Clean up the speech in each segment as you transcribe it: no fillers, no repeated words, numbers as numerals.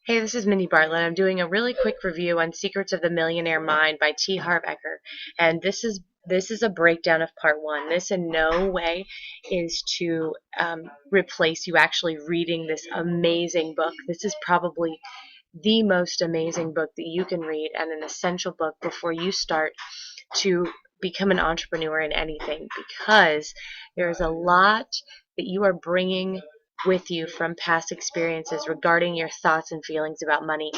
Hey, this is Mindy Bartlett. I'm doing a really quick review on Secrets of the Millionaire Mind by T. Harv Eker. And this is a breakdown of part one. This in no way is to replace you actually reading this amazing book. This is probably the most amazing book that you can read and an essential book before you start to become an entrepreneur in anything, because there's a lot that you are bringing with you from past experiences regarding your thoughts and feelings about money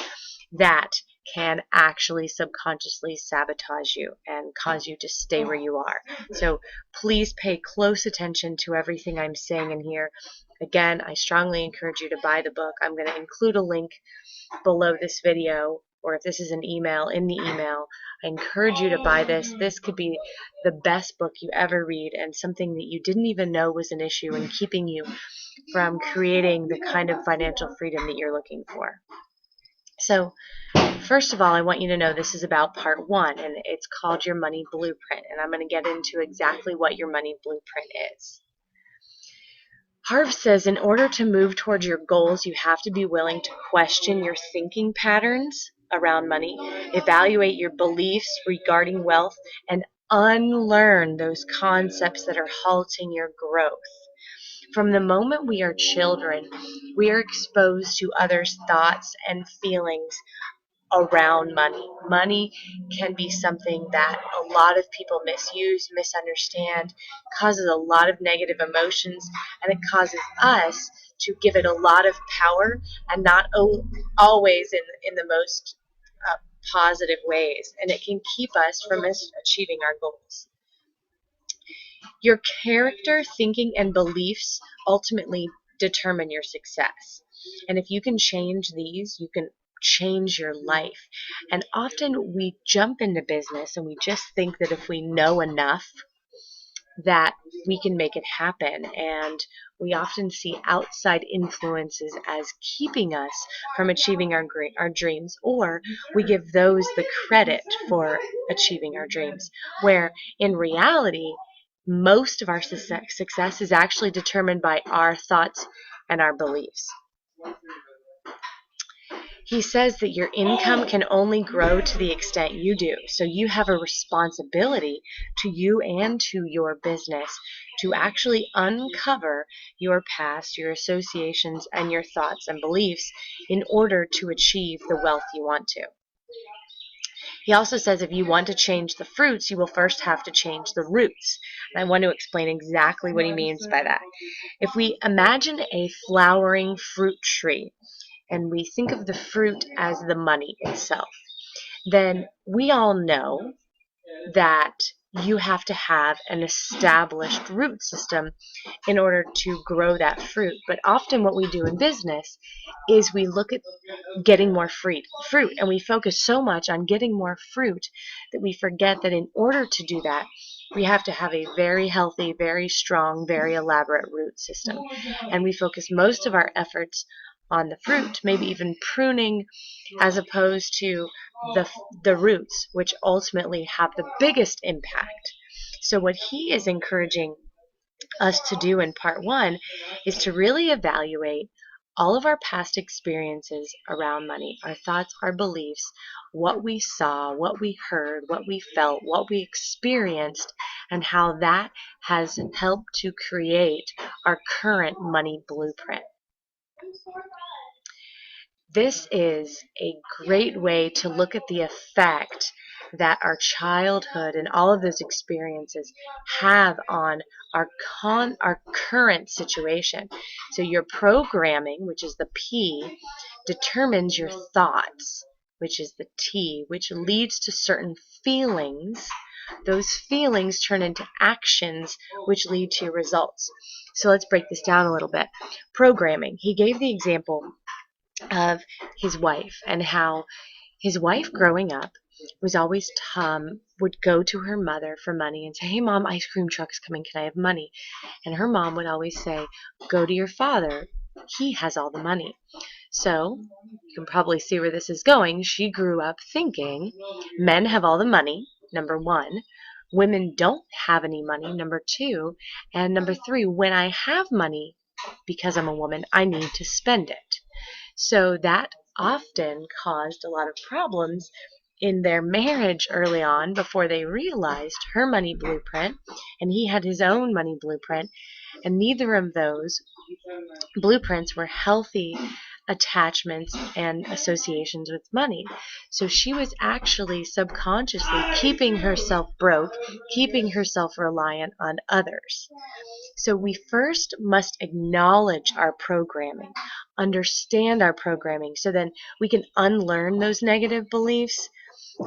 that can actually subconsciously sabotage you and cause you to stay where you are. So please pay close attention to everything I'm saying in here. Again, I strongly encourage you to buy the book. I'm going to include a link below this video, or if this is an email, in the email. I encourage you to buy this. This could be the best book you ever read, and something that you didn't even know was an issue in keeping you from creating the kind of financial freedom that you're looking for. So first of all, I want you to know this is about part one, and it's called Your Money Blueprint, and I'm going to get into exactly what your money blueprint is. Harv says in order to move towards your goals, you have to be willing to question your thinking patterns around money, evaluate your beliefs regarding wealth, and unlearn those concepts that are halting your growth. From the moment we are children, we are exposed to others' thoughts and feelings around money. Money can be something that a lot of people misuse, misunderstand, causes a lot of negative emotions, and it causes us to give it a lot of power, and not always in the most positive ways, and it can keep us from achieving our goals. Your character, thinking, and beliefs ultimately determine your success. And if you can change these, you can change your life. And often we jump into business and we just think that if we know enough, that we can make it happen. And we often see outside influences as keeping us from achieving our dreams, or we give those the credit for achieving our dreams, where in reality, most of our success is actually determined by our thoughts and our beliefs. He says that your income can only grow to the extent you do. So you have a responsibility to you and to your business to actually uncover your past, your associations, and your thoughts and beliefs in order to achieve the wealth you want to. He also says if you want to change the fruits, you will first have to change the roots. And I want to explain exactly what he means by that. If we imagine a flowering fruit tree, and we think of the fruit as the money itself, then we all know that you have to have an established root system in order to grow that fruit. But often what we do in business is we look at getting more fruit, and we focus so much on getting more fruit that we forget that in order to do that, we have to have a very healthy, very strong, very elaborate root system. And we focus most of our efforts on the fruit, maybe even pruning, as opposed to the roots, which ultimately have the biggest impact. So what he is encouraging us to do in part one is to really evaluate all of our past experiences around money, our thoughts, our beliefs, what we saw, what we heard, what we felt, what we experienced, and how that has helped to create our current money blueprint. This is a great way to look at the effect that our childhood and all of those experiences have on our current situation. So your programming, which is the P, determines your thoughts, which is the T, which leads to certain feelings. Those feelings turn into actions, which lead to results. So let's break this down a little bit. Programming. He gave the example of his wife, and how his wife growing up was always would go to her mother for money and say, "Hey mom, ice cream truck's coming, can I have money?" And her mom would always say, "Go to your father, he has all the money." So you can probably see where this is going. She grew up thinking men have all the money, number one, women don't have any money, number two, and number three, when I have money, because I'm a woman, I need to spend it. So that often caused a lot of problems in their marriage early on before they realized her money blueprint and he had his own money blueprint, and neither of those blueprints were healthy attachments and associations with money. So she was actually subconsciously keeping herself broke, keeping herself reliant on others. So we first must acknowledge our programming, understand our programming, so then we can unlearn those negative beliefs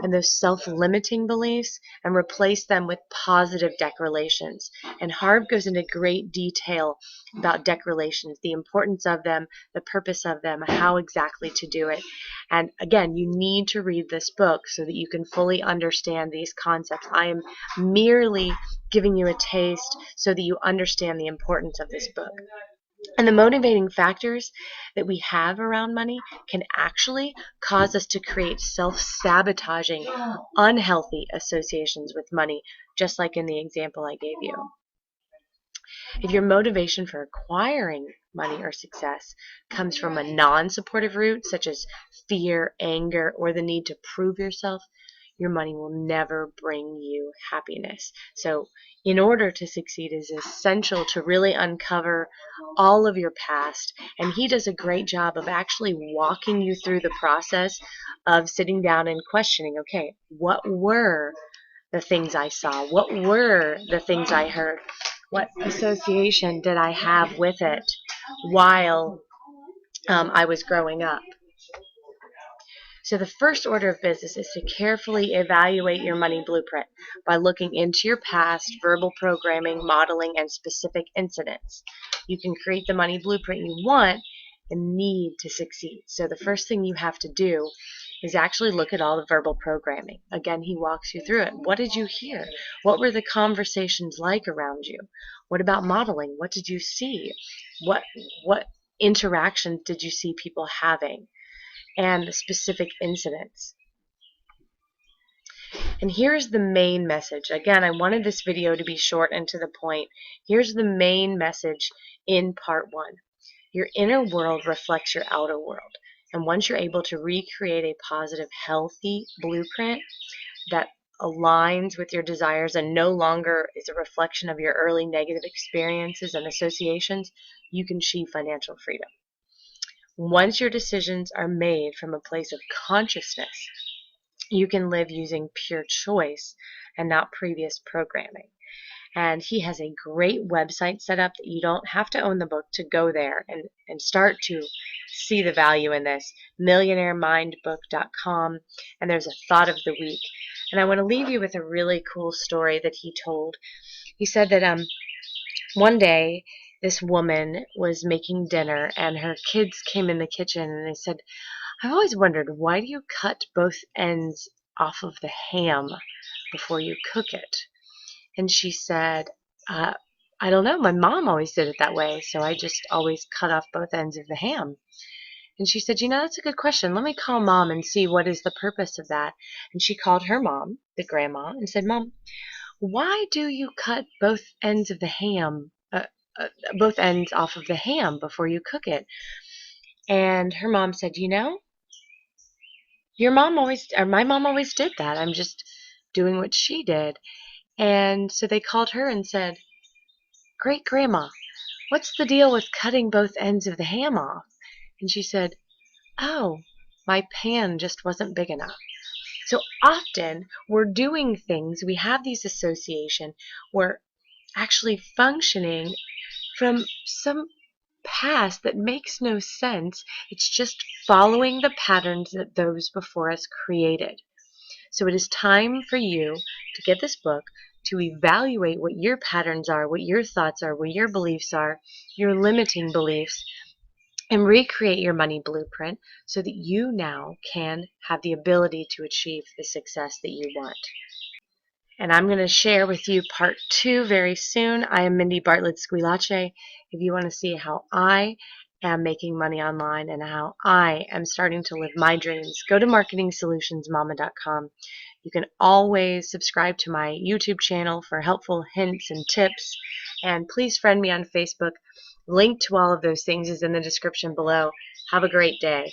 and those self-limiting beliefs and replace them with positive declarations. And Harv goes into great detail about declarations, the importance of them, the purpose of them, how exactly to do it. And again, you need to read this book so that you can fully understand these concepts. I am merely giving you a taste so that you understand the importance of this book. And the motivating factors that we have around money can actually cause us to create self-sabotaging, unhealthy associations with money, just like in the example I gave you. If your motivation for acquiring money or success comes from a non-supportive root, such as fear, anger, or the need to prove yourself, your money will never bring you happiness. So in order to succeed, it is essential to really uncover all of your past. And he does a great job of actually walking you through the process of sitting down and questioning, okay, what were the things I saw? What were the things I heard? What association did I have with it while I was growing up? So the first order of business is to carefully evaluate your money blueprint by looking into your past, verbal programming, modeling, and specific incidents. You can create the money blueprint you want and need to succeed. So the first thing you have to do is actually look at all the verbal programming. Again, he walks you through it. What did you hear? What were the conversations like around you? What about modeling? What did you see? What interactions did you see people having? And the specific incidents. And here's the main message. Again, I wanted this video to be short and to the point. Here's the main message in part 1. Your inner world reflects your outer world. And once you're able to recreate a positive, healthy blueprint that aligns with your desires and no longer is a reflection of your early negative experiences and associations, you can achieve financial freedom. Once your decisions are made from a place of consciousness, you can live using pure choice and not previous programming. And he has a great website set up that you don't have to own the book to go there and start to see the value in this, millionairemindbook.com, and there's a thought of the week. And I want to leave you with a really cool story that he told. He said that one day this woman was making dinner and her kids came in the kitchen and they said, I've always wondered, why do you cut both ends off of the ham before you cook it? And she said, I don't know, my mom always did it that way, so I just always cut off both ends of the ham. And she said, that's a good question. Let me call Mom and see what is the purpose of that. And she called her mom, the grandma, and said, Mom, why do you cut both ends of the ham, both ends off of the ham before you cook it? And her mom said, your mom always, or my mom always did that. I'm just doing what she did. And so they called her and said, Great Grandma, what's the deal with cutting both ends of the ham off? And she said, oh, my pan just wasn't big enough. So often we're doing things, we have these association, we're actually functioning from some past that makes no sense. It's just following the patterns that those before us created. So it is time for you to get this book, to evaluate what your patterns are, what your thoughts are, what your beliefs are, your limiting beliefs, and recreate your money blueprint so that you now can have the ability to achieve the success that you want. And I'm going to share with you part 2 very soon. I am Mindy Bartlett Squillace. If you want to see how I am making money online and how I am starting to live my dreams, go to marketingsolutionsmama.com. You can always subscribe to my YouTube channel for helpful hints and tips. And please friend me on Facebook. Link to all of those things is in the description below. Have a great day.